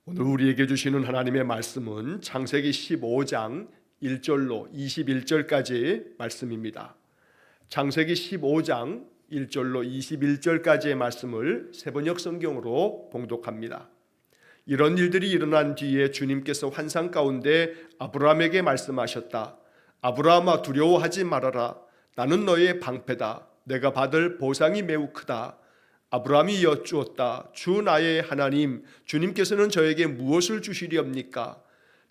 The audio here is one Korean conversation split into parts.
오늘 우리에게 주시는 하나님의 말씀은 창세기 15장 1절로 21절까지의 말씀입니다. 창세기 15장 1절로 21절까지의 말씀을 세번역 성경으로 봉독합니다. 이런 일들이 일어난 뒤에 주님께서 환상 가운데 아브라함에게 말씀하셨다. 아브라함아, 두려워하지 말아라. 나는 너의 방패다. 내가 받을 보상이 매우 크다. 아브라함이 여쭈었다. 주 나의 하나님, 주님께서는 저에게 무엇을 주시리옵니까?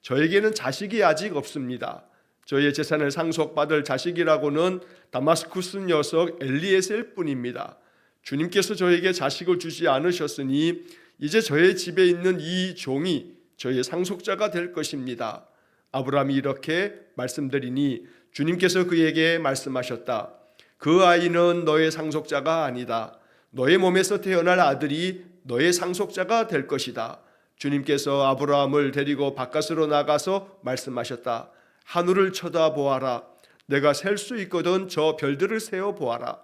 저에게는 자식이 아직 없습니다. 저의 재산을 상속받을 자식이라고는 다마스쿠스 녀석 엘리에셀 뿐입니다. 주님께서 저에게 자식을 주지 않으셨으니 이제 저의 집에 있는 이 종이 저의 상속자가 될 것입니다. 아브라함이 이렇게 말씀드리니 주님께서 그에게 말씀하셨다. 그 아이는 너의 상속자가 아니다. 너의 몸에서 태어날 아들이 너의 상속자가 될 것이다. 주님께서 아브라함을 데리고 바깥으로 나가서 말씀하셨다. 하늘을 쳐다보아라. 내가 셀 수 있거든 저 별들을 세어보아라.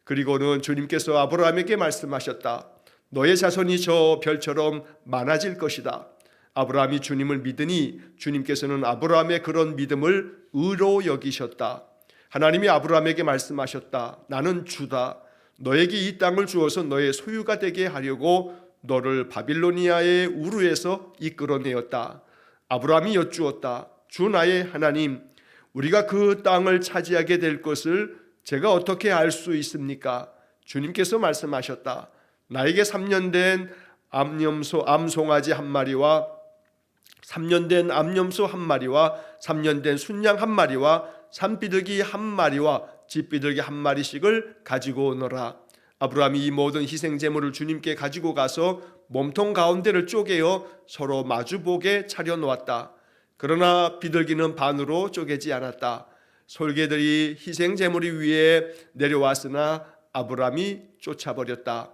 그리고는 주님께서 아브라함에게 말씀하셨다. 너의 자손이 저 별처럼 많아질 것이다. 아브라함이 주님을 믿으니 주님께서는 아브라함의 그런 믿음을 의로 여기셨다. 하나님이 아브라함에게 말씀하셨다. 나는 주다. 너에게 이 땅을 주어서 너의 소유가 되게 하려고 너를 바빌로니아의 우르에서 이끌어내었다. 아브라함이 여쭈었다. 주 나의 하나님, 우리가 그 땅을 차지하게 될 것을 제가 어떻게 알 수 있습니까? 주님께서 말씀하셨다. 나에게 3년 된 암송아지 한 마리와 3년 된 암염소 한 마리와 3년 된 순양 한 마리와 산비둘기 한 마리와 집비둘기 한 마리씩을 가지고 오너라. 아브라함이 이 모든 희생 제물을 주님께 가지고 가서 몸통 가운데를 쪼개어 서로 마주보게 차려 놓았다. 그러나 비둘기는 반으로 쪼개지 않았다. 솔개들이 희생 제물 위에 내려왔으나 아브라함이 쫓아버렸다.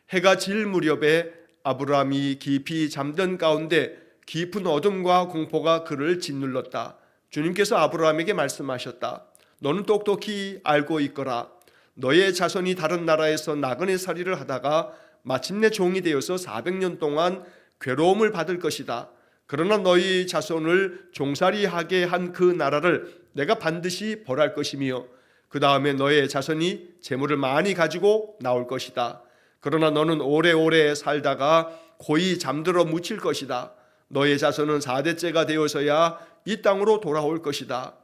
해가 질 무렵에 아브라함이 깊이 잠든 가운데 깊은 어둠과 공포가 그를 짓눌렀다. 주님께서 아브라함에게 말씀하셨다. 너는 똑똑히 알고 있거라. 너의 자손이 다른 나라에서 나그네 살이를 하다가 마침내 종이 되어서 400년 동안 괴로움을 받을 것이다. 그러나 너희 자손을 종살이하게 한 그 나라를 내가 반드시 벌할 것이며 그 다음에 너의 자손이 재물을 많이 가지고 나올 것이다. 그러나 너는 오래오래 살다가 고이 잠들어 묻힐 것이다. 너의 자손은 4대째가 되어서야 이 땅으로 돌아올 것이다.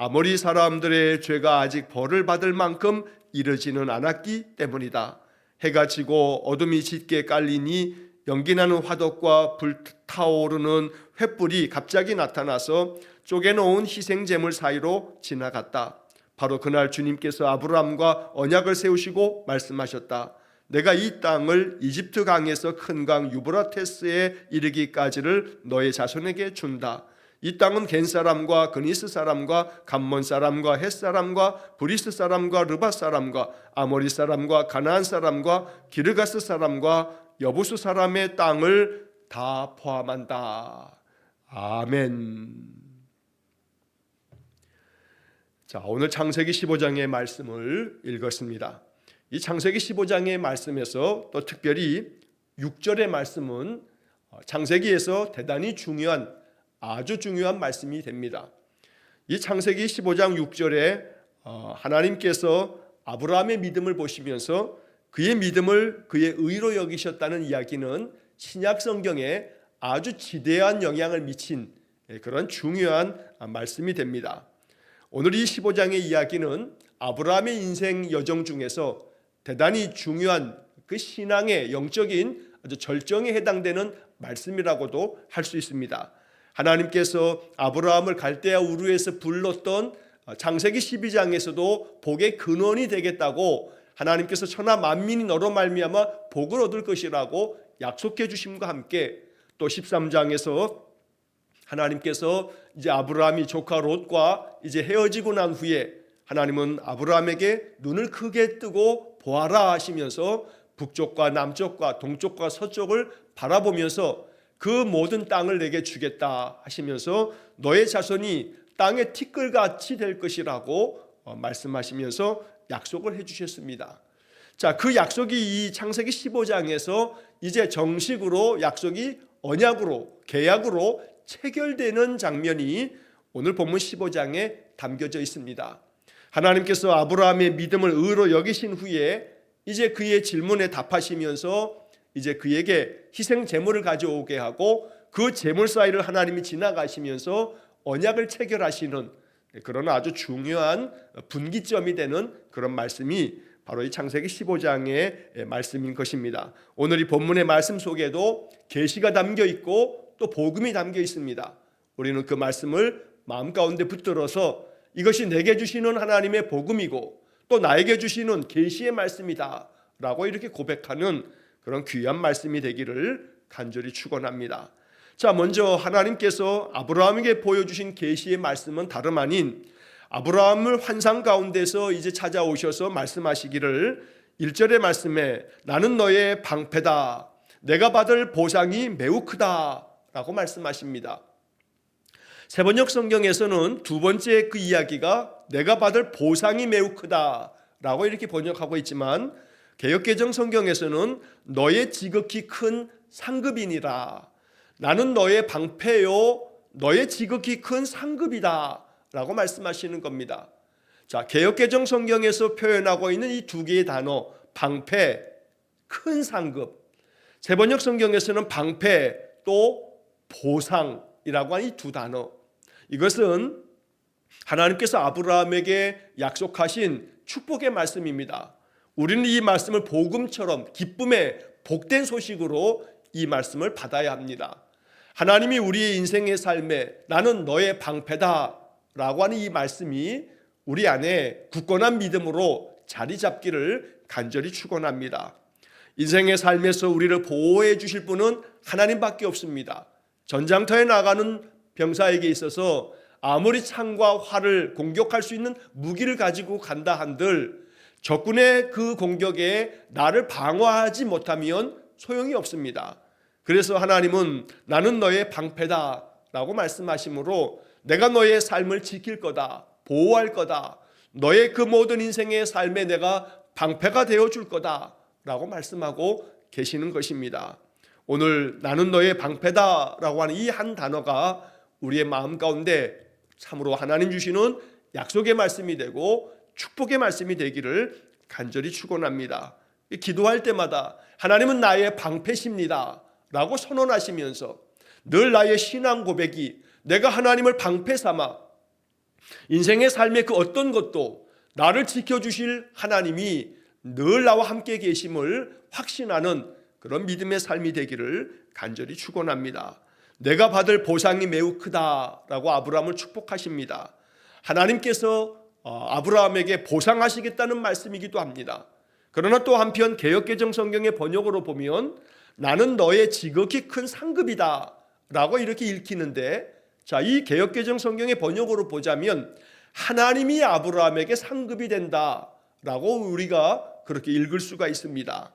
아모리 사람들의 죄가 아직 벌을 받을 만큼 이르지는 않았기 때문이다. 해가 지고 어둠이 짙게 깔리니 연기나는 화덕과 불타오르는 횃불이 갑자기 나타나서 쪼개놓은 희생제물 사이로 지나갔다. 바로 그날 주님께서 아브라함과 언약을 세우시고 말씀하셨다. 내가 이 땅을 이집트 강에서 큰 강 유브라테스에 이르기까지를 너의 자손에게 준다. 이 땅은 겐 사람과 그니스 사람과 감몬 사람과 헷 사람과 브리스 사람과 르바 사람과 아모리 사람과 가나안 사람과 기르가스 사람과 여부수 사람의 땅을 다 포함한다. 아멘. 자, 오늘 창세기 15장의 말씀을 읽었습니다. 이 창세기 15장의 말씀에서 또 특별히 6절의 말씀은 창세기에서 대단히 중요한 아주 중요한 말씀이 됩니다. 이 창세기 15장 6절에 하나님께서 아브라함의 믿음을 보시면서 그의 믿음을 그의 의로 여기셨다는 이야기는 신약 성경에 아주 지대한 영향을 미친 그런 중요한 말씀이 됩니다. 오늘 이 15장의 이야기는 아브라함의 인생 여정 중에서 대단히 중요한 그 신앙의 영적인 아주 절정에 해당되는 말씀이라고도 할 수 있습니다. 하나님께서 아브라함을 갈대아 우르에서 불렀던 창세기 12장에서도 복의 근원이 되겠다고 하나님께서 천하 만민이 너로 말미암아 복을 얻을 것이라고 약속해 주심과 함께 또 13장에서 하나님께서 이제 아브라함이 조카 롯과 이제 헤어지고 난 후에 하나님은 아브라함에게 눈을 크게 뜨고 보아라 하시면서 북쪽과 남쪽과 동쪽과 서쪽을 바라보면서 그 모든 땅을 내게 주겠다 하시면서 너의 자손이 땅의 티끌같이 될 것이라고 말씀하시면서 약속을 해주셨습니다. 자, 그 약속이 이 창세기 15장에서 이제 정식으로 약속이 언약으로, 계약으로 체결되는 장면이 오늘 본문 15장에 담겨져 있습니다. 하나님께서 아브라함의 믿음을 의로 여기신 후에 이제 그의 질문에 답하시면서 이제 그에게 희생 제물을 가져오게 하고 그 제물 사이를 하나님이 지나가시면서 언약을 체결하시는 그런 아주 중요한 분기점이 되는 그런 말씀이 바로 이 창세기 15장의 말씀인 것입니다. 오늘 이 본문의 말씀 속에도 계시가 담겨 있고 또 복음이 담겨 있습니다. 우리는 그 말씀을 마음 가운데 붙들어서 이것이 내게 주시는 하나님의 복음이고 또 나에게 주시는 계시의 말씀이다 라고 이렇게 고백하는 그런 귀한 말씀이 되기를 간절히 축원합니다. 자, 먼저 하나님께서 아브라함에게 보여주신 계시의 말씀은 다름 아닌 아브라함을 환상 가운데서 이제 찾아오셔서 말씀하시기를 1절의 말씀에 나는 너의 방패다, 내가 받을 보상이 매우 크다 라고 말씀하십니다. 세번역 성경에서는 두 번째 그 이야기가 내가 받을 보상이 매우 크다 라고 이렇게 번역하고 있지만 개역개정 성경에서는 너의 지극히 큰 상급이니라, 나는 너의 방패요 너의 지극히 큰 상급이다 라고 말씀하시는 겁니다. 자, 개역개정 성경에서 표현하고 있는 이 두 개의 단어 방패, 큰 상급, 세번역 성경에서는 방패 또 보상이라고 하는 이 두 단어, 이것은 하나님께서 아브라함에게 약속하신 축복의 말씀입니다. 우리는 이 말씀을 복음처럼 기쁨의 복된 소식으로 이 말씀을 받아야 합니다. 하나님이 우리의 인생의 삶에 나는 너의 방패다 라고 하는 이 말씀이 우리 안에 굳건한 믿음으로 자리 잡기를 간절히 축원합니다. 인생의 삶에서 우리를 보호해 주실 분은 하나님밖에 없습니다. 전장터에 나가는 병사에게 있어서 아무리 창과 활을 공격할 수 있는 무기를 가지고 간다 한들 적군의 그 공격에 나를 방어하지 못하면 소용이 없습니다. 그래서 하나님은 나는 너의 방패다 라고 말씀하시므로 내가 너의 삶을 지킬 거다, 보호할 거다, 너의 그 모든 인생의 삶에 내가 방패가 되어줄 거다 라고 말씀하고 계시는 것입니다. 오늘 나는 너의 방패다 라고 하는 이 한 단어가 우리의 마음 가운데 참으로 하나님 주시는 약속의 말씀이 되고 축복의 말씀이 되기를 간절히 축원합니다. 기도할 때마다 하나님은 나의 방패십니다 라고 선언하시면서 늘 나의 신앙 고백이 내가 하나님을 방패 삼아 인생의 삶의 그 어떤 것도 나를 지켜주실 하나님이 늘 나와 함께 계심을 확신하는 그런 믿음의 삶이 되기를 간절히 축원합니다. 내가 받을 보상이 매우 크다라고 아브라함을 축복하십니다. 하나님께서 아브라함에게 보상하시겠다는 말씀이기도 합니다. 그러나 또 한편 개역개정 성경의 번역으로 보면 나는 너의 지극히 큰 상급이다 라고 이렇게 읽히는데, 자, 이 개역개정 성경의 번역으로 보자면 하나님이 아브라함에게 상급이 된다 라고 우리가 그렇게 읽을 수가 있습니다.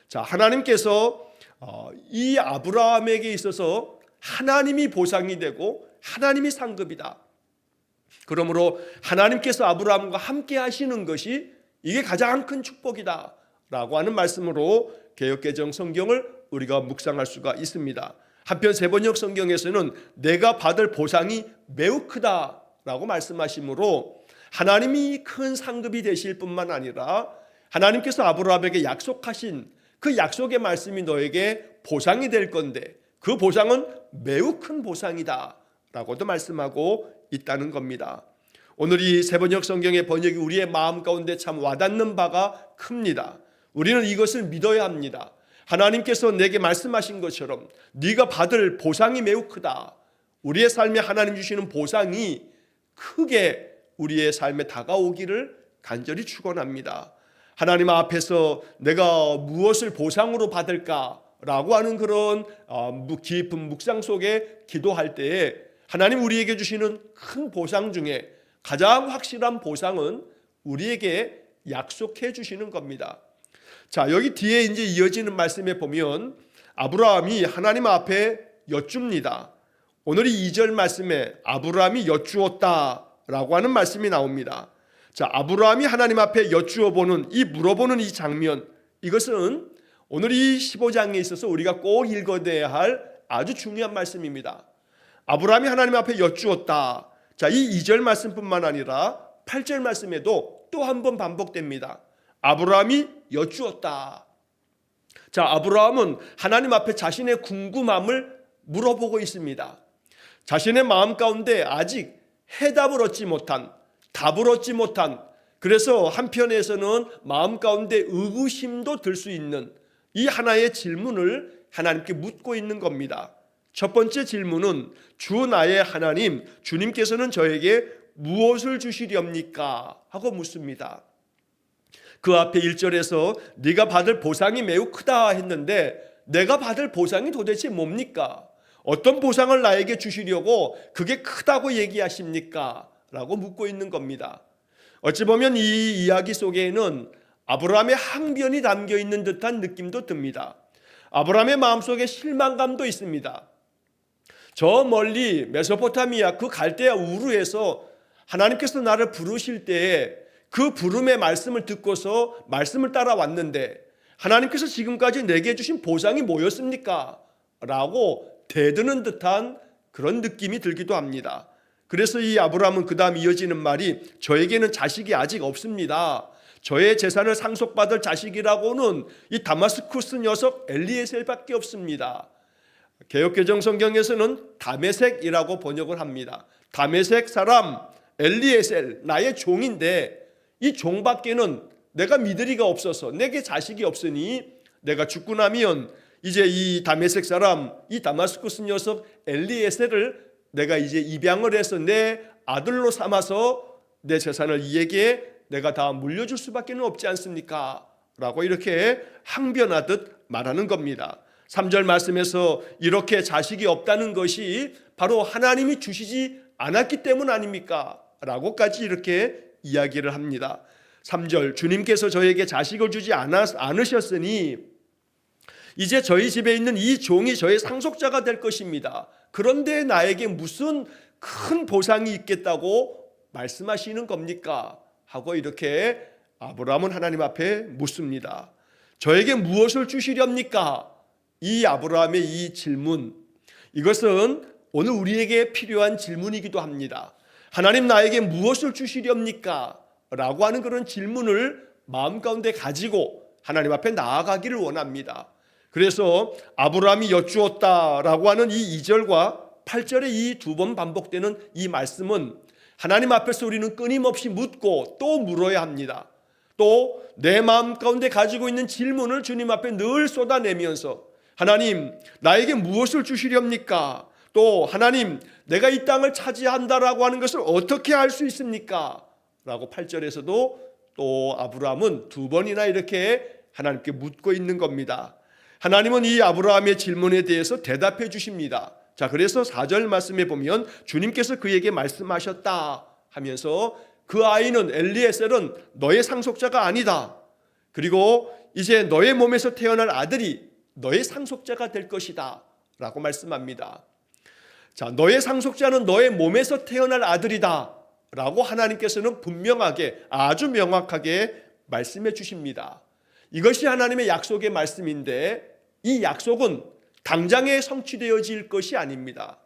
자, 하나님께서 이 아브라함에게 있어서 하나님이 보상이 되고 하나님이 상급이다. 그러므로 하나님께서 아브라함과 함께 하시는 것이 이게 가장 큰 축복이다 라고 하는 말씀으로 개역개정 성경을 우리가 묵상할 수가 있습니다. 한편 세번역 성경에서는 내가 받을 보상이 매우 크다 라고 말씀하시므로 하나님이 큰 상급이 되실 뿐만 아니라 하나님께서 아브라함에게 약속하신 그 약속의 말씀이 너에게 보상이 될 건데 그 보상은 매우 큰 보상이다 라고도 말씀하고 있다는 겁니다. 오늘 이 세번역 성경의 번역이 우리의 마음 가운데 참 와닿는 바가 큽니다. 우리는 이것을 믿어야 합니다. 하나님께서 내게 말씀하신 것처럼 네가 받을 보상이 매우 크다. 우리의 삶에 하나님 주시는 보상이 크게 우리의 삶에 다가오기를 간절히 축원합니다. 하나님 앞에서 내가 무엇을 보상으로 받을까라고 하는 그런 깊은 묵상 속에 기도할 때에 하나님 우리에게 주시는 큰 보상 중에 가장 확실한 보상은 우리에게 약속해 주시는 겁니다. 자, 여기 뒤에 이제 이어지는 말씀에 보면 아브라함이 하나님 앞에 여쭙니다. 오늘 이 2절 말씀에 아브라함이 여쭈었다라고 하는 말씀이 나옵니다. 자, 아브라함이 하나님 앞에 여쭈어보는 이 물어보는 이 장면, 이것은 오늘 이 15장에 있어서 우리가 꼭 읽어내야 할 아주 중요한 말씀입니다. 아브라함이 하나님 앞에 여쭈었다. 자, 이 2절 말씀뿐만 아니라 8절 말씀에도 또 한 번 반복됩니다. 아브라함이 여쭈었다. 자, 아브라함은 하나님 앞에 자신의 궁금함을 물어보고 있습니다. 자신의 마음 가운데 아직 해답을 얻지 못한, 답을 얻지 못한, 그래서 한편에서는 마음 가운데 의구심도 들 수 있는 이 하나의 질문을 하나님께 묻고 있는 겁니다. 첫 번째 질문은 주 나의 하나님, 주님께서는 저에게 무엇을 주시렵니까? 하고 묻습니다. 그 앞에 1절에서 네가 받을 보상이 매우 크다 했는데 내가 받을 보상이 도대체 뭡니까? 어떤 보상을 나에게 주시려고 그게 크다고 얘기하십니까? 라고 묻고 있는 겁니다. 어찌 보면 이 이야기 속에는 아브라함의 항변이 담겨 있는 듯한 느낌도 듭니다. 아브라함의 마음속에 실망감도 있습니다. 저 멀리 메소포타미아 그 갈대아 우르에서 하나님께서 나를 부르실 때에 그 부름의 말씀을 듣고서 말씀을 따라왔는데 하나님께서 지금까지 내게 주신 보상이 뭐였습니까? 라고 대드는 듯한 그런 느낌이 들기도 합니다. 그래서 이 아브라함은 그 다음 이어지는 말이 저에게는 자식이 아직 없습니다. 저의 재산을 상속받을 자식이라고는 이 다마스쿠스 녀석 엘리에셀밖에 없습니다. 개역개정 성경에서는 다메섹이라고 번역을 합니다. 다메섹 사람 엘리에셀 나의 종인데 이 종밖에는 내가 믿으리가 없어서 내게 자식이 없으니 내가 죽고 나면 이제 이 다메섹 사람 이 다마스쿠스 녀석 엘리에셀을 내가 이제 입양을 해서 내 아들로 삼아서 내 재산을 이에게 내가 다 물려줄 수밖에 없지 않습니까? 라고 이렇게 항변하듯 말하는 겁니다. 3절 말씀에서 이렇게 자식이 없다는 것이 바로 하나님이 주시지 않았기 때문 아닙니까? 라고까지 이렇게 이야기를 합니다. 3절 주님께서 저에게 자식을 주지 않으셨으니 이제 저희 집에 있는 이 종이 저의 상속자가 될 것입니다. 그런데 나에게 무슨 큰 보상이 있겠다고 말씀하시는 겁니까? 하고 이렇게 아브라함은 하나님 앞에 묻습니다. 저에게 무엇을 주시렵니까? 이 아브라함의 이 질문, 이것은 오늘 우리에게 필요한 질문이기도 합니다. 하나님 나에게 무엇을 주시렵니까? 라고 하는 그런 질문을 마음 가운데 가지고 하나님 앞에 나아가기를 원합니다. 그래서 아브라함이 여쭈었다라고 하는 이 2절과 8절에 이 두 번 반복되는 이 말씀은 하나님 앞에서 우리는 끊임없이 묻고 또 물어야 합니다. 또 내 마음 가운데 가지고 있는 질문을 주님 앞에 늘 쏟아내면서 하나님 나에게 무엇을 주시렵니까? 또 하나님 내가 이 땅을 차지한다라고 하는 것을 어떻게 할 수 있습니까? 라고 8절에서도 또 아브라함은 두 번이나 이렇게 하나님께 묻고 있는 겁니다. 하나님은 이 아브라함의 질문에 대해서 대답해 주십니다. 자, 그래서 4절 말씀에 보면 주님께서 그에게 말씀하셨다 하면서 그 아이는 엘리에셀은 너의 상속자가 아니다. 그리고 이제 너의 몸에서 태어날 아들이 너의 상속자가 될 것이다 라고 말씀합니다. 자, 너의 상속자는 너의 몸에서 태어날 아들이다 라고 하나님께서는 분명하게 아주 명확하게 말씀해 주십니다. 이것이 하나님의 약속의 말씀인데 이 약속은 당장에 성취되어질 것이 아닙니다.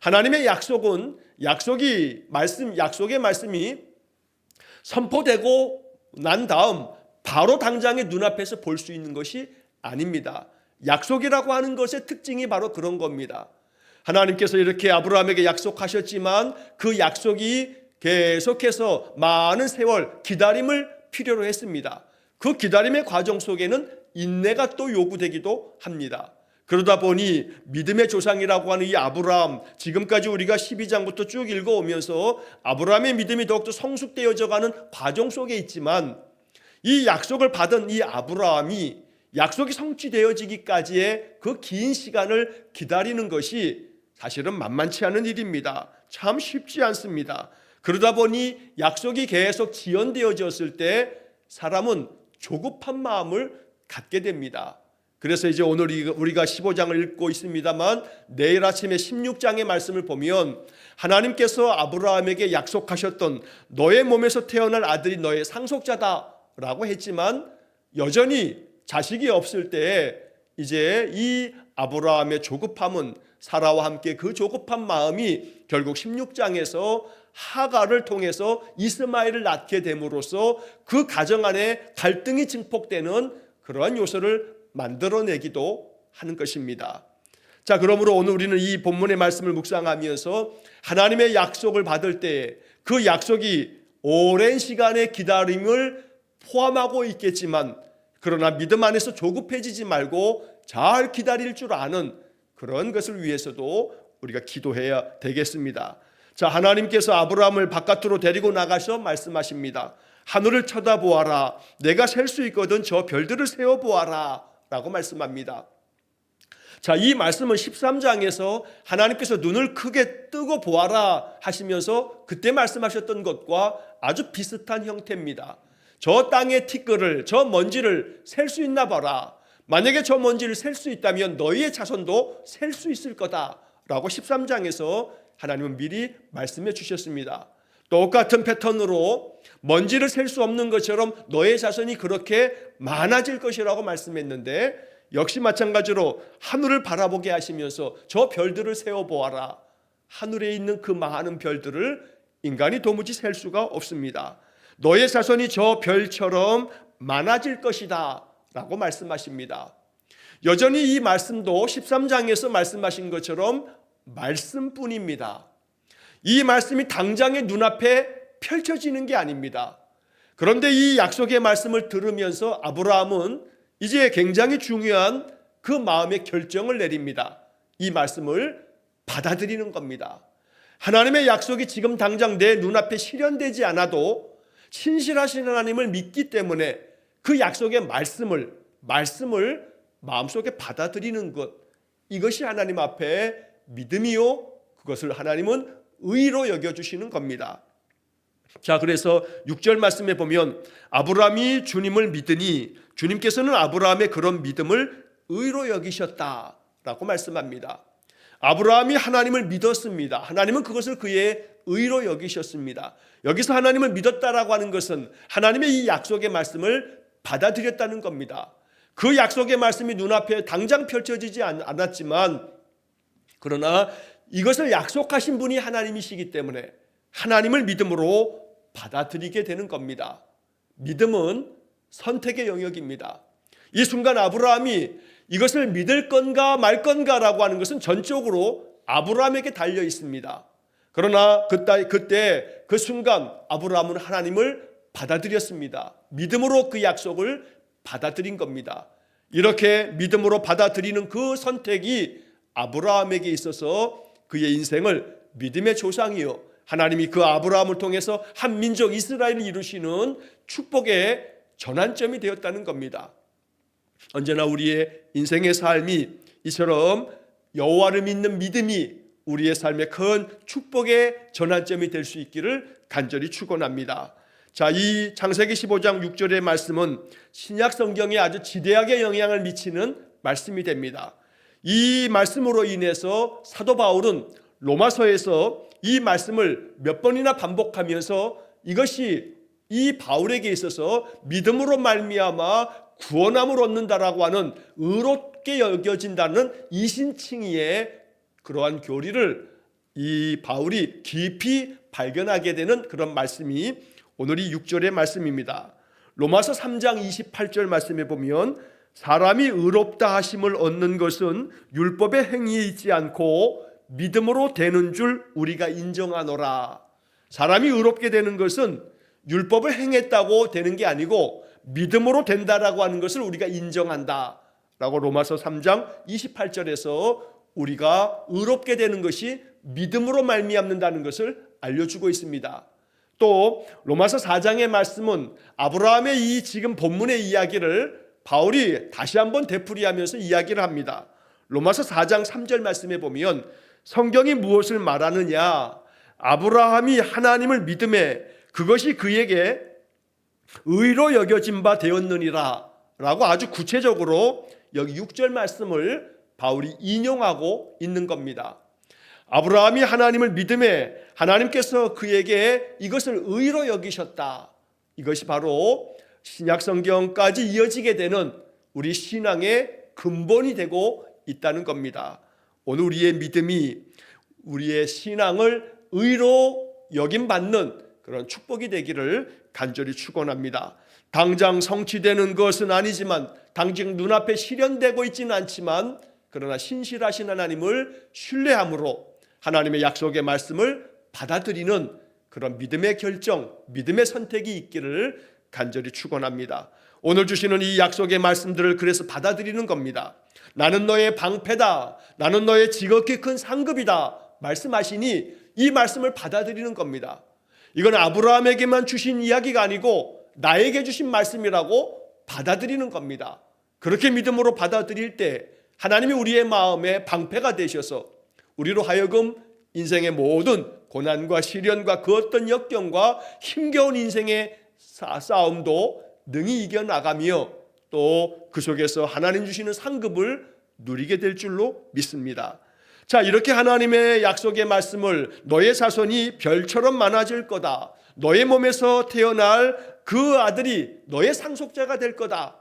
하나님의 약속은 약속의 말씀이 선포되고 난 다음 바로 당장에 눈앞에서 볼 수 있는 것이 아닙니다. 약속이라고 하는 것의 특징이 바로 그런 겁니다. 하나님께서 이렇게 아브라함에게 약속하셨지만 그 약속이 계속해서 많은 세월 기다림을 필요로 했습니다. 그 기다림의 과정 속에는 인내가 또 요구되기도 합니다. 그러다 보니 믿음의 조상이라고 하는 이 아브라함, 지금까지 우리가 12장부터 쭉 읽어오면서 아브라함의 믿음이 더욱더 성숙되어져 가는 과정 속에 있지만 이 약속을 받은 이 아브라함이 약속이 성취되어지기까지의 그 긴 시간을 기다리는 것이 사실은 만만치 않은 일입니다. 참 쉽지 않습니다. 그러다 보니 약속이 계속 지연되어졌을 때 사람은 조급한 마음을 갖게 됩니다. 그래서 이제 오늘 우리가 15장을 읽고 있습니다만 내일 아침에 16장의 말씀을 보면 하나님께서 아브라함에게 약속하셨던 너의 몸에서 태어날 아들이 너의 상속자다라고 했지만 여전히 자식이 없을 때 이제 이 아브라함의 조급함은 사라와 함께 그 조급한 마음이 결국 16장에서 하갈을 통해서 이스마엘을 낳게 됨으로써 그 가정 안에 갈등이 증폭되는 그러한 요소를 만들어내기도 하는 것입니다. 자, 그러므로 오늘 우리는 이 본문의 말씀을 묵상하면서 하나님의 약속을 받을 때 그 약속이 오랜 시간의 기다림을 포함하고 있겠지만 그러나 믿음 안에서 조급해지지 말고 잘 기다릴 줄 아는 그런 것을 위해서도 우리가 기도해야 되겠습니다. 자, 하나님께서 아브라함을 바깥으로 데리고 나가셔 말씀하십니다. 하늘을 쳐다보아라. 내가 셀 수 있거든 저 별들을 세어보아라 라고 말씀합니다. 자, 이 말씀은 13장에서 하나님께서 눈을 크게 뜨고 보아라 하시면서 그때 말씀하셨던 것과 아주 비슷한 형태입니다. 저 땅의 티끌을, 저 먼지를 셀 수 있나 봐라. 만약에 저 먼지를 셀 수 있다면 너희의 자손도 셀 수 있을 거다 라고 13장에서 하나님은 미리 말씀해 주셨습니다. 똑같은 패턴으로 먼지를 셀 수 없는 것처럼 너의 자손이 그렇게 많아질 것이라고 말씀했는데 역시 마찬가지로 하늘을 바라보게 하시면서 저 별들을 세어보아라. 하늘에 있는 그 많은 별들을 인간이 도무지 셀 수가 없습니다. 너의 자손이 저 별처럼 많아질 것이다 라고 말씀하십니다. 여전히 이 말씀도 13장에서 말씀하신 것처럼 말씀뿐입니다. 이 말씀이 당장의 눈앞에 펼쳐지는 게 아닙니다. 그런데 이 약속의 말씀을 들으면서 아브라함은 이제 굉장히 중요한 그 마음의 결정을 내립니다. 이 말씀을 받아들이는 겁니다. 하나님의 약속이 지금 당장 내 눈앞에 실현되지 않아도 신실하신 하나님을 믿기 때문에 그 약속의 말씀을 마음속에 받아들이는 것, 이것이 하나님 앞에 믿음이요, 그것을 하나님은 의로 여겨주시는 겁니다. 자, 그래서 6절 말씀에 보면 아브라함이 주님을 믿으니 주님께서는 아브라함의 그런 믿음을 의로 여기셨다라고 말씀합니다. 아브라함이 하나님을 믿었습니다. 하나님은 그것을 그의 의로 여기셨습니다. 여기서 하나님을 믿었다라고 하는 것은 하나님의 이 약속의 말씀을 받아들였다는 겁니다. 그 약속의 말씀이 눈앞에 당장 펼쳐지지 않았지만 그러나 이것을 약속하신 분이 하나님이시기 때문에 하나님을 믿음으로 받아들이게 되는 겁니다. 믿음은 선택의 영역입니다. 이 순간 아브라함이 이것을 믿을 건가 말 건가라고 하는 것은 전적으로 아브라함에게 달려 있습니다. 그러나 그때 그 순간 아브라함은 하나님을 받아들였습니다. 믿음으로 그 약속을 받아들인 겁니다. 이렇게 믿음으로 받아들이는 그 선택이 아브라함에게 있어서 그의 인생을 믿음의 조상이요, 하나님이 그 아브라함을 통해서 한 민족 이스라엘을 이루시는 축복의 전환점이 되었다는 겁니다. 언제나 우리의 인생의 삶이 이처럼 여호와를 믿는 믿음이 우리의 삶의 큰 축복의 전환점이 될 수 있기를 간절히 축원합니다. 자, 이 창세기 15장 6절의 말씀은 신약 성경에 아주 지대하게 영향을 미치는 말씀이 됩니다. 이 말씀으로 인해서 사도 바울은 로마서에서 이 말씀을 몇 번이나 반복하면서 이것이 이 바울에게 있어서 믿음으로 말미암아 구원함을 얻는다라고 하는 의롭게 여겨진다는 이신칭의의 그러한 교리를 이 바울이 깊이 발견하게 되는 그런 말씀이 오늘 이 6절의 말씀입니다. 로마서 3장 28절 말씀에 보면 사람이 의롭다 하심을 얻는 것은 율법의 행위에 있지 않고 믿음으로 되는 줄 우리가 인정하노라. 사람이 의롭게 되는 것은 율법을 행했다고 되는 게 아니고 믿음으로 된다라고 하는 것을 우리가 인정한다 라고 로마서 3장 28절에서 우리가 의롭게 되는 것이 믿음으로 말미암는다는 것을 알려주고 있습니다. 또 로마서 4장의 말씀은 아브라함의 이 지금 본문의 이야기를 바울이 다시 한번 되풀이하면서 이야기를 합니다. 로마서 4장 3절 말씀에 보면 성경이 무엇을 말하느냐, 아브라함이 하나님을 믿음에 그것이 그에게 의로 여겨진 바 되었느니라 라고 아주 구체적으로 여기 6절 말씀을 바울이 인용하고 있는 겁니다. 아브라함이 하나님을 믿음에 하나님께서 그에게 이것을 의로 여기셨다. 이것이 바로 신약 성경까지 이어지게 되는 우리 신앙의 근본이 되고 있다는 겁니다. 오늘 우리의 믿음이 우리의 신앙을 의로 여김받는 그런 축복이 되기를 간절히 축원합니다. 당장 성취되는 것은 아니지만, 당장 눈앞에 실현되고 있지는 않지만, 그러나 신실하신 하나님을 신뢰함으로 하나님의 약속의 말씀을 받아들이는 그런 믿음의 결정, 믿음의 선택이 있기를 간절히 축원합니다. 오늘 주시는 이 약속의 말씀들을 그래서 받아들이는 겁니다. 나는 너의 방패다, 나는 너의 지극히 큰 상급이다 말씀하시니 이 말씀을 받아들이는 겁니다. 이건 아브라함에게만 주신 이야기가 아니고 나에게 주신 말씀이라고 받아들이는 겁니다. 그렇게 믿음으로 받아들일 때 하나님이 우리의 마음에 방패가 되셔서 우리로 하여금 인생의 모든 고난과 시련과 그 어떤 역경과 힘겨운 인생의 싸움도 능히 이겨나가며 또 그 속에서 하나님 주시는 상급을 누리게 될 줄로 믿습니다. 자, 이렇게 하나님의 약속의 말씀을 너의 자손이 별처럼 많아질 거다, 너의 몸에서 태어날 그 아들이 너의 상속자가 될 거다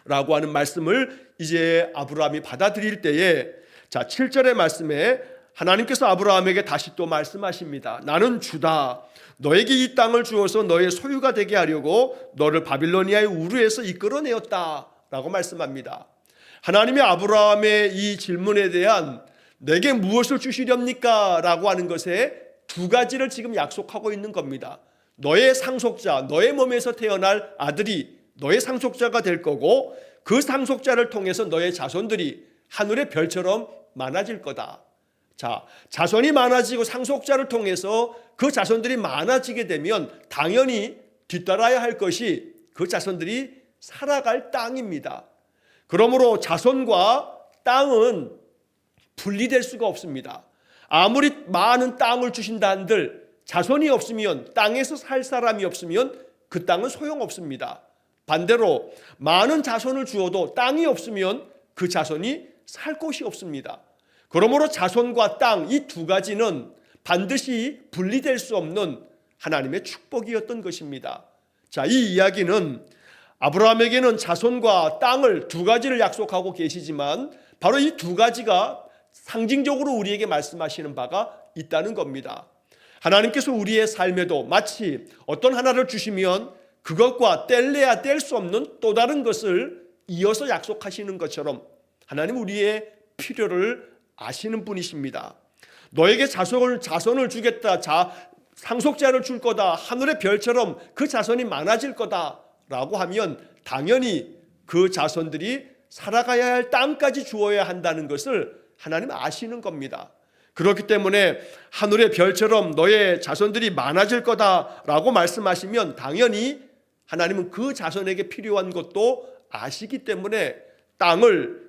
라고 하는 말씀을 이제 아브라함이 받아들일 때에, 자 7절의 말씀에 하나님께서 아브라함에게 다시 또 말씀하십니다. 나는 주다, 너에게 이 땅을 주어서 너의 소유가 되게 하려고 너를 바빌로니아의 우르에서 이끌어내었다 라고 말씀합니다. 하나님이 아브라함의 이 질문에 대한 내게 무엇을 주시렵니까? 라고 하는 것에 두 가지를 지금 약속하고 있는 겁니다. 너의 상속자, 너의 몸에서 태어날 아들이 너의 상속자가 될 거고, 그 상속자를 통해서 너의 자손들이 하늘의 별처럼 많아질 거다. 자, 자손이 많아지고 상속자를 통해서 그 자손들이 많아지게 되면 당연히 뒤따라야 할 것이 그 자손들이 살아갈 땅입니다. 그러므로 자손과 땅은 분리될 수가 없습니다. 아무리 많은 땅을 주신다 한들 자손이 없으면, 땅에서 살 사람이 없으면 그 땅은 소용없습니다. 반대로 많은 자손을 주어도 땅이 없으면 그 자손이 살 곳이 없습니다. 그러므로 자손과 땅, 이 두 가지는 반드시 분리될 수 없는 하나님의 축복이었던 것입니다. 자, 이 이야기는 아브라함에게는 자손과 땅을 두 가지를 약속하고 계시지만 바로 이 두 가지가 상징적으로 우리에게 말씀하시는 바가 있다는 겁니다. 하나님께서 우리의 삶에도 마치 어떤 하나를 주시면 그것과 뗄래야 뗄 수 없는 또 다른 것을 이어서 약속하시는 것처럼 하나님 우리의 필요를 아시는 분이십니다. 너에게 자손을 주겠다, 상속자를 줄 거다, 하늘의 별처럼 그 자손이 많아질 거다 라고 하면 당연히 그 자손들이 살아가야 할 땅까지 주어야 한다는 것을 하나님 아시는 겁니다. 그렇기 때문에 하늘의 별처럼 너의 자손들이 많아질 거다라고 말씀하시면 당연히 하나님은 그 자손에게 필요한 것도 아시기 때문에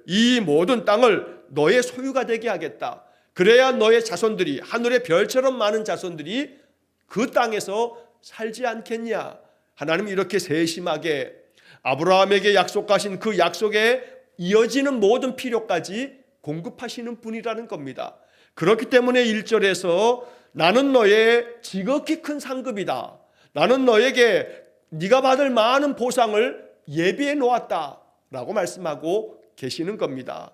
이 모든 땅을 너의 소유가 되게 하겠다. 그래야 너의 자손들이, 하늘의 별처럼 많은 자손들이 그 땅에서 살지 않겠냐. 하나님은 이렇게 세심하게 아브라함에게 약속하신 그 약속에 이어지는 모든 필요까지 공급하시는 분이라는 겁니다. 그렇기 때문에 1절에서 나는 너의 지극히 큰 상급이다, 나는 너에게 네가 받을 많은 보상을 예비해 놓았다 라고 말씀하고 계시는 겁니다.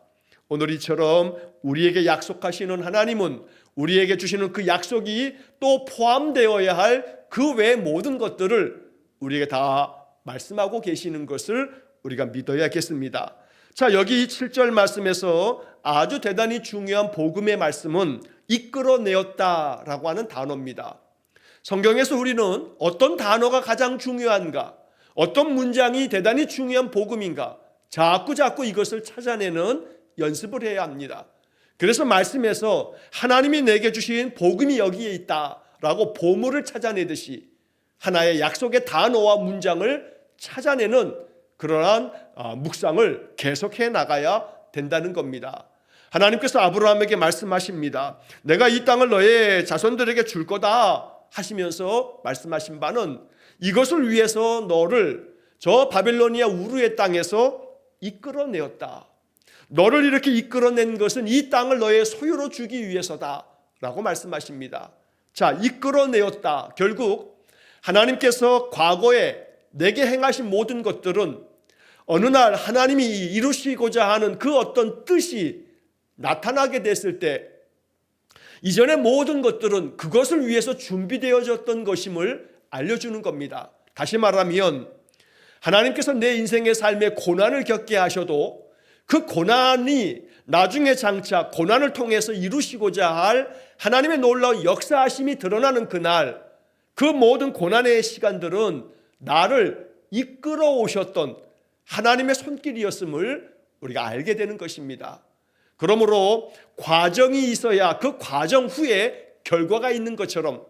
오늘 이처럼 우리에게 약속하시는 하나님은 우리에게 주시는 그 약속이 또 포함되어야 할 그 외의 모든 것들을 우리에게 다 말씀하고 계시는 것을 우리가 믿어야겠습니다. 자, 여기 7절 말씀에서 아주 대단히 중요한 복음의 말씀은 이끌어내었다라고 하는 단어입니다. 성경에서 우리는 어떤 단어가 가장 중요한가, 어떤 문장이 대단히 중요한 복음인가, 자꾸 이것을 찾아내는 연습을 해야 합니다. 그래서 말씀에서 하나님이 내게 주신 복음이 여기에 있다라고 보물을 찾아내듯이 하나의 약속의 단어와 문장을 찾아내는 그러한 묵상을 계속해 나가야 된다는 겁니다. 하나님께서 아브라함에게 말씀하십니다. 내가 이 땅을 너의 자손들에게 줄 거다 하시면서 말씀하신 바는 이것을 위해서 너를 저 바빌로니아 우르의 땅에서 이끌어내었다. 너를 이렇게 이끌어낸 것은 이 땅을 너의 소유로 주기 위해서다 라고 말씀하십니다. 자, 이끌어내었다. 결국 하나님께서 과거에 내게 행하신 모든 것들은 어느 날 하나님이 이루시고자 하는 그 어떤 뜻이 나타나게 됐을 때 이전의 모든 것들은 그것을 위해서 준비되어졌던 것임을 알려주는 겁니다. 다시 말하면 하나님께서 내 인생의 삶에 고난을 겪게 하셔도 그 고난이 나중에 장차 고난을 통해서 이루시고자 할 하나님의 놀라운 역사하심이 드러나는 그날, 그 모든 고난의 시간들은 나를 이끌어 오셨던 하나님의 손길이었음을 우리가 알게 되는 것입니다. 그러므로 과정이 있어야 그 과정 후에 결과가 있는 것처럼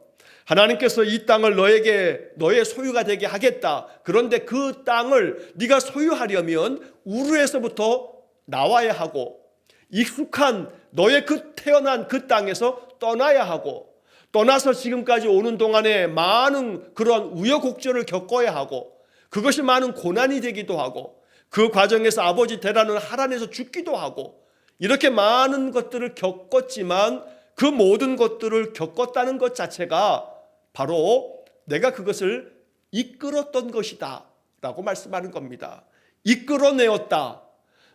하나님께서 이 땅을 너에게 너의 소유가 되게 하겠다. 그런데 그 땅을 네가 소유하려면 우르에서부터 나와야 하고 익숙한 너의 그 태어난 그 땅에서 떠나야 하고 떠나서 지금까지 오는 동안에 많은 그런 우여곡절을 겪어야 하고 그것이 많은 고난이 되기도 하고 그 과정에서 아버지 되라는 하란에서 죽기도 하고 이렇게 많은 것들을 겪었지만 그 모든 것들을 겪었다는 것 자체가 바로 내가 그것을 이끌었던 것이다 라고 말씀하는 겁니다. 이끌어내었다.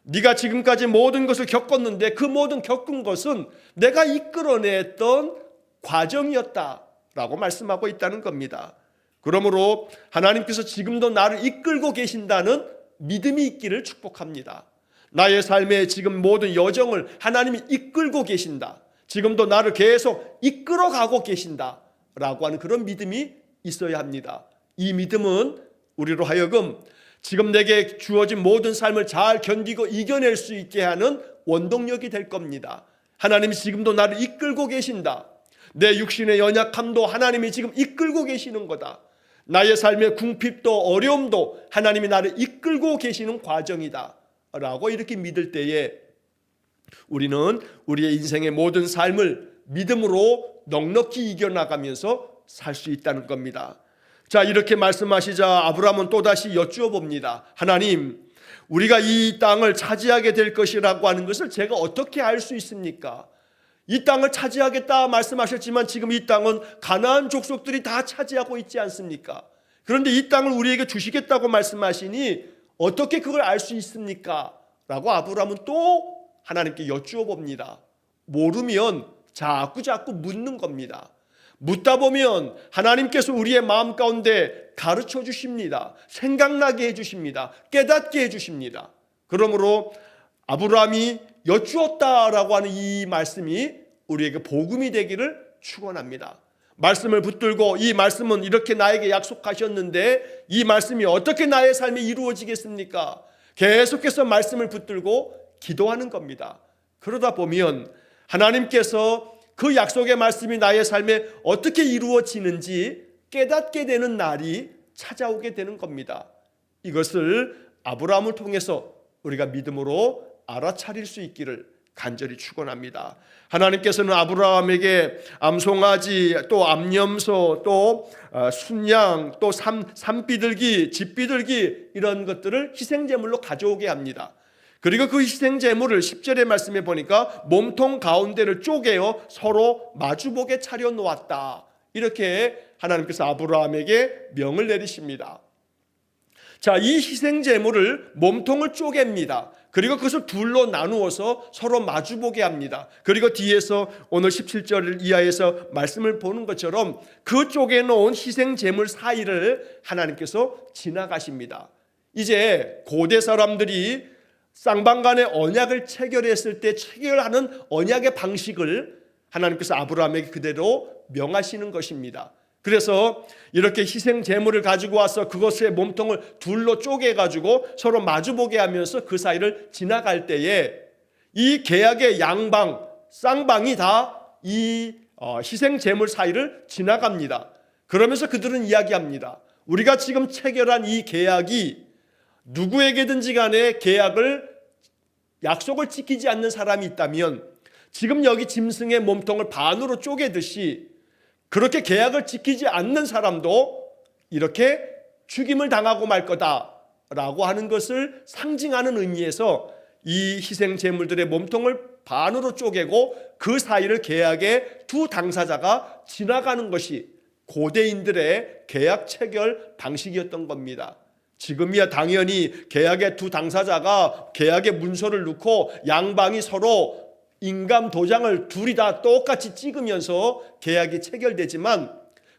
네가 지금까지 모든 것을 겪었는데 그 모든 겪은 것은 내가 이끌어냈던 과정이었다 라고 말씀하고 있다는 겁니다. 그러므로 하나님께서 지금도 나를 이끌고 계신다는 믿음이 있기를 축복합니다. 나의 삶의 지금 모든 여정을 하나님이 이끌고 계신다. 지금도 나를 계속 이끌어가고 계신다 라고 하는 그런 믿음이 있어야 합니다. 이 믿음은 우리로 하여금 지금 내게 주어진 모든 삶을 잘 견디고 이겨낼 수 있게 하는 원동력이 될 겁니다. 하나님이 지금도 나를 이끌고 계신다. 내 육신의 연약함도 하나님이 지금 이끌고 계시는 거다. 나의 삶의 궁핍도 어려움도 하나님이 나를 이끌고 계시는 과정이다 라고 이렇게 믿을 때에 우리는 우리의 인생의 모든 삶을 믿음으로 넉넉히 이겨나가면서 살 수 있다는 겁니다. 자, 이렇게 말씀하시자 아브라함은 또다시 여쭈어 봅니다. 하나님, 우리가 이 땅을 차지하게 될 것이라고 하는 것을 제가 어떻게 알 수 있습니까? 이 땅을 차지하겠다 말씀하셨지만 지금 이 땅은 가나안 족속들이 다 차지하고 있지 않습니까? 그런데 이 땅을 우리에게 주시겠다고 말씀하시니 어떻게 그걸 알 수 있습니까? 라고 아브라함은 또 하나님께 여쭈어 봅니다. 모르면 자꾸 묻는 겁니다. 묻다 보면 하나님께서 우리의 마음 가운데 가르쳐 주십니다. 생각나게 해주십니다. 깨닫게 해주십니다. 그러므로 아브라함이 여쭈었다라고 하는 이 말씀이 우리에게 복음이 되기를 축원합니다. 말씀을 붙들고 이 말씀은 이렇게 나에게 약속하셨는데 이 말씀이 어떻게 나의 삶에 이루어지겠습니까? 계속해서 말씀을 붙들고 기도하는 겁니다. 그러다 보면 하나님께서 그 약속의 말씀이 나의 삶에 어떻게 이루어지는지 깨닫게 되는 날이 찾아오게 되는 겁니다. 이것을 아브라함을 통해서 우리가 믿음으로 알아차릴 수 있기를 간절히 축원합니다. 하나님께서는 아브라함에게 암송아지, 또 암염소, 또 순양, 또 산비둘기, 집비둘기 이런 것들을 희생제물로 가져오게 합니다. 그리고 그 희생제물을 10절의 말씀에 보니까 몸통 가운데를 쪼개어 서로 마주보게 차려놓았다. 이렇게 하나님께서 아브라함에게 명을 내리십니다. 자, 이 희생제물을 몸통을 쪼갭니다. 그리고 그것을 둘로 나누어서 서로 마주보게 합니다. 그리고 뒤에서 오늘 17절 이하에서 말씀을 보는 것처럼 그 쪼개놓은 희생제물 사이를 하나님께서 지나가십니다. 이제 고대 사람들이 쌍방간의 언약을 체결했을 때 체결하는 언약의 방식을 하나님께서 아브라함에게 그대로 명하시는 것입니다. 그래서 이렇게 희생 제물을 가지고 와서 그것의 몸통을 둘로 쪼개가지고 서로 마주보게 하면서 그 사이를 지나갈 때에 이 계약의 양방, 쌍방이 다 이 희생 제물 사이를 지나갑니다. 그러면서 그들은 이야기합니다. 우리가 지금 체결한 이 계약이 누구에게든지 간에 약속을 지키지 않는 사람이 있다면 지금 여기 짐승의 몸통을 반으로 쪼개듯이 그렇게 계약을 지키지 않는 사람도 이렇게 죽임을 당하고 말 거다라고 하는 것을 상징하는 의미에서 이 희생 제물들의 몸통을 반으로 쪼개고 그 사이를 계약의 두 당사자가 지나가는 것이 고대인들의 계약 체결 방식이었던 겁니다. 지금이야 당연히 계약의 두 당사자가 계약의 문서를 넣고 양방이 서로 인감 도장을 둘이 다 똑같이 찍으면서 계약이 체결되지만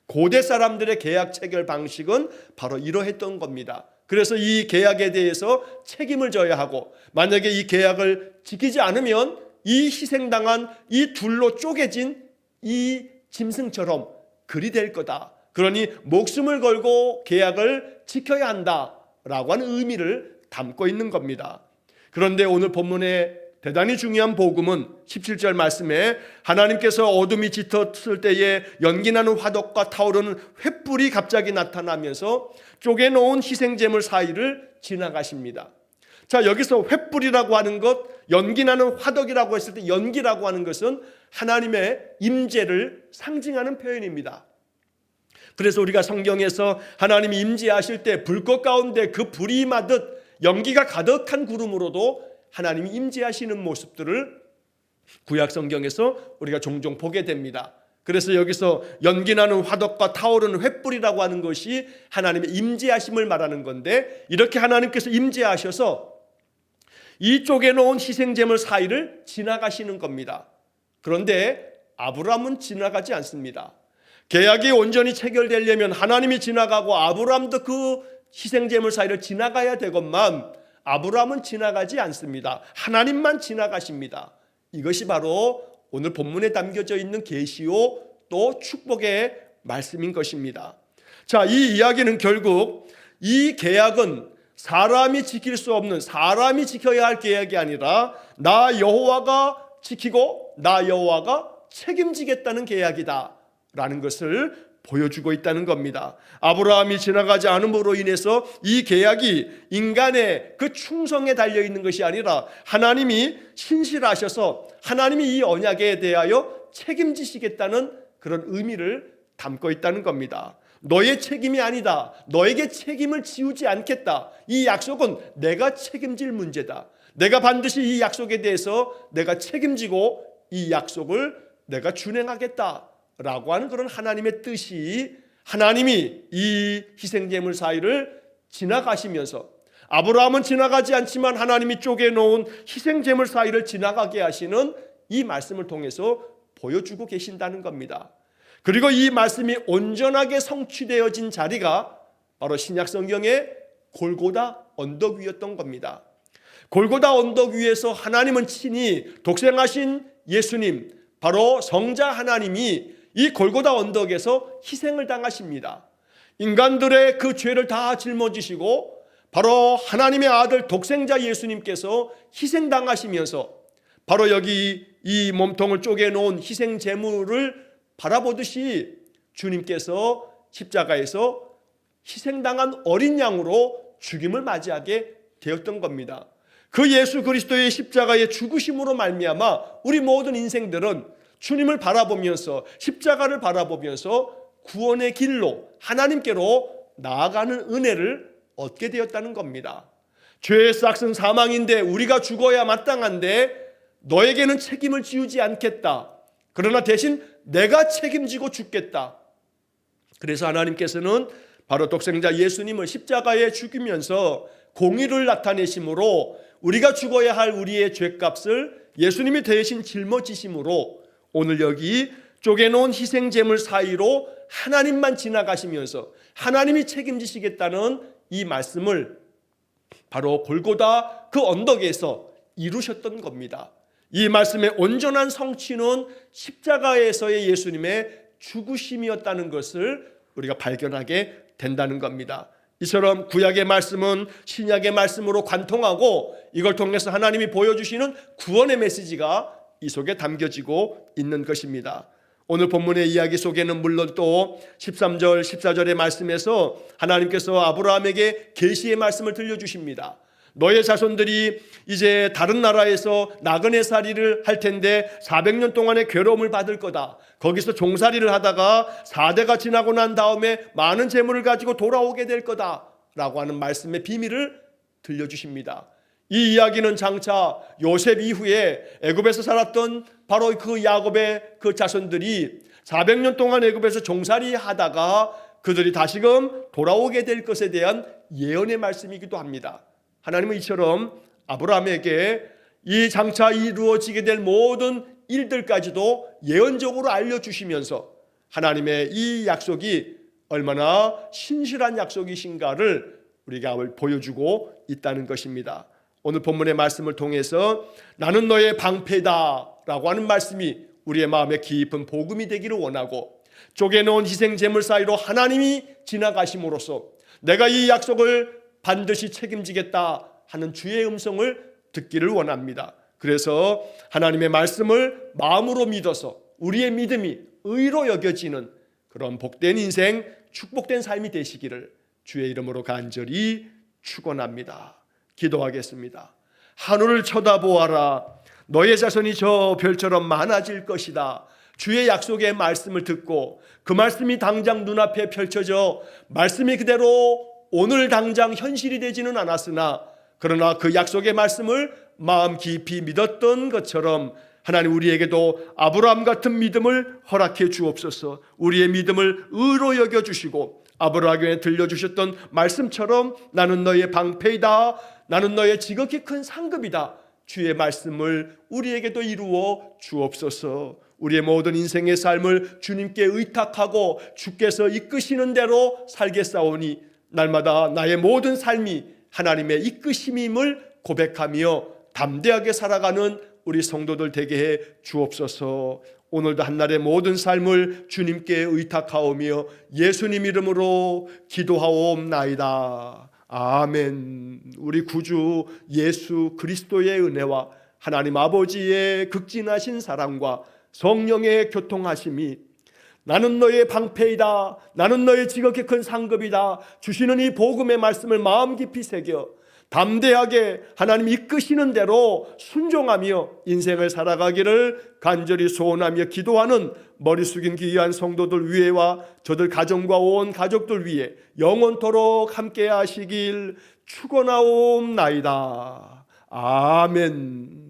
고대 사람들의 계약 체결 방식은 바로 이러했던 겁니다. 그래서 이 계약에 대해서 책임을 져야 하고, 만약에 이 계약을 지키지 않으면 이 희생당한 이 둘로 쪼개진 이 짐승처럼 그리 될 거다. 그러니 목숨을 걸고 계약을 지켜야 한다라고 하는 의미를 담고 있는 겁니다. 그런데 오늘 본문의 대단히 중요한 복음은 17절 말씀에 하나님께서 어둠이 짙었을 때에 연기나는 화덕과 타오르는 횃불이 갑자기 나타나면서 쪼개놓은 희생제물 사이를 지나가십니다. 자, 여기서 횃불이라고 하는 것, 연기나는 화덕이라고 했을 때 연기라고 하는 것은 하나님의 임재를 상징하는 표현입니다. 그래서 우리가 성경에서 하나님이 임재하실 때 불꽃 가운데 그 불이 임하듯 연기가 가득한 구름으로도 하나님이 임재하시는 모습들을 구약 성경에서 우리가 종종 보게 됩니다. 그래서 여기서 연기나는 화덕과 타오르는 횃불이라고 하는 것이 하나님의 임재하심을 말하는 건데, 이렇게 하나님께서 임재하셔서 이 쪼개놓은 희생제물 사이를 지나가시는 겁니다. 그런데 아브라함은 지나가지 않습니다. 계약이 온전히 체결되려면 하나님이 지나가고 아브라함도 그 희생제물 사이를 지나가야 되건만 아브라함은 지나가지 않습니다. 하나님만 지나가십니다. 이것이 바로 오늘 본문에 담겨져 있는 계시요 또 축복의 말씀인 것입니다. 자, 이 이야기는 결국 이 계약은 사람이 지킬 수 없는, 사람이 지켜야 할 계약이 아니라 나 여호와가 지키고 나 여호와가 책임지겠다는 계약이다 라는 것을 보여주고 있다는 겁니다. 아브라함이 지나가지 않음으로 인해서 이 계약이 인간의 그 충성에 달려있는 것이 아니라 하나님이 신실하셔서 하나님이 이 언약에 대하여 책임지시겠다는 그런 의미를 담고 있다는 겁니다. 너의 책임이 아니다, 너에게 책임을 지우지 않겠다, 이 약속은 내가 책임질 문제다, 내가 반드시 이 약속에 대해서 내가 책임지고 이 약속을 내가 준행하겠다 라고 하는 그런 하나님의 뜻이, 하나님이 이 희생제물 사이를 지나가시면서, 아브라함은 지나가지 않지만 하나님이 쪼개놓은 희생제물 사이를 지나가게 하시는 이 말씀을 통해서 보여주고 계신다는 겁니다. 그리고 이 말씀이 온전하게 성취되어진 자리가 바로 신약 성경의 골고다 언덕 위였던 겁니다. 골고다 언덕 위에서 하나님은 친히 독생하신 예수님, 바로 성자 하나님이 이 골고다 언덕에서 희생을 당하십니다. 인간들의 그 죄를 다 짊어지시고 바로 하나님의 아들 독생자 예수님께서 희생당하시면서 바로 여기 이 몸통을 쪼개놓은 희생 제물을 바라보듯이 주님께서 십자가에서 희생당한 어린 양으로 죽임을 맞이하게 되었던 겁니다. 그 예수 그리스도의 십자가의 죽으심으로 말미암아 우리 모든 인생들은 주님을 바라보면서, 십자가를 바라보면서 구원의 길로 하나님께로 나아가는 은혜를 얻게 되었다는 겁니다. 죄의 싹은 사망인데 우리가 죽어야 마땅한데 너에게는 책임을 지우지 않겠다, 그러나 대신 내가 책임지고 죽겠다. 그래서 하나님께서는 바로 독생자 예수님을 십자가에 죽이면서 공의를 나타내심으로 우리가 죽어야 할 우리의 죄값을 예수님이 대신 짊어지심으로 오늘 여기 쪼개놓은 희생제물 사이로 하나님만 지나가시면서 하나님이 책임지시겠다는 이 말씀을 바로 골고다 그 언덕에서 이루셨던 겁니다. 이 말씀의 온전한 성취는 십자가에서의 예수님의 죽으심이었다는 것을 우리가 발견하게 된다는 겁니다. 이처럼 구약의 말씀은 신약의 말씀으로 관통하고 이걸 통해서 하나님이 보여주시는 구원의 메시지가 이 속에 담겨지고 있는 것입니다. 오늘 본문의 이야기 속에는 물론 또 13절, 14절의 말씀에서 하나님께서 아브라함에게 계시의 말씀을 들려주십니다. 너의 자손들이 이제 다른 나라에서 나그네 살이를 할 텐데 400년 동안의 괴로움을 받을 거다. 거기서 종살이를 하다가 4대가 지나고 난 다음에 많은 재물을 가지고 돌아오게 될 거다 라고 하는 말씀의 비밀을 들려주십니다. 이 이야기는 장차 요셉 이후에 애굽에서 살았던 바로 그 야곱의 그 자손들이 400년 동안 애굽에서 종살이 하다가 그들이 다시금 돌아오게 될 것에 대한 예언의 말씀이기도 합니다. 하나님은 이처럼 아브라함에게 이 장차 이루어지게 될 모든 일들까지도 예언적으로 알려주시면서 하나님의 이 약속이 얼마나 신실한 약속이신가를 우리가 보여주고 있다는 것입니다. 오늘 본문의 말씀을 통해서 나는 너의 방패다 라고 하는 말씀이 우리의 마음에 깊은 복음이 되기를 원하고, 쪼개놓은 희생 제물 사이로 하나님이 지나가심으로써 내가 이 약속을 반드시 책임지겠다 하는 주의 음성을 듣기를 원합니다. 그래서 하나님의 말씀을 마음으로 믿어서 우리의 믿음이 의로 여겨지는 그런 복된 인생, 축복된 삶이 되시기를 주의 이름으로 간절히 축원합니다. 기도하겠습니다. 하늘을 쳐다보아라. 너의 자손이 저 별처럼 많아질 것이다. 주의 약속의 말씀을 듣고 그 말씀이 당장 눈앞에 펼쳐져 말씀이 그대로 오늘 당장 현실이 되지는 않았으나, 그러나 그 약속의 말씀을 마음 깊이 믿었던 것처럼 하나님 우리에게도 아브라함 같은 믿음을 허락해 주옵소서. 우리의 믿음을 의로 여겨주시고 아브라함에 들려주셨던 말씀처럼 나는 너의 방패이다, 나는 너의 지극히 큰 상급이다, 주의 말씀을 우리에게도 이루어 주옵소서. 우리의 모든 인생의 삶을 주님께 의탁하고 주께서 이끄시는 대로 살겠사오니 날마다 나의 모든 삶이 하나님의 이끄심임을 고백하며 담대하게 살아가는 우리 성도들 되게 해 주옵소서. 오늘도 한날의 모든 삶을 주님께 의탁하오며 예수님 이름으로 기도하옵나이다. 아멘. 우리 구주 예수 그리스도의 은혜와 하나님 아버지의 극진하신 사랑과 성령의 교통하심이 나는 너의 방패이다, 나는 너의 지극히 큰 상급이다 주시는 이 복음의 말씀을 마음 깊이 새겨 담대하게 하나님 이끄시는 대로 순종하며 인생을 살아가기를 간절히 소원하며 기도하는 머리 숙인 귀한 성도들 위에와 저들 가정과 온 가족들 위에 영원토록 함께 하시길 축원하옵나이다. 아멘.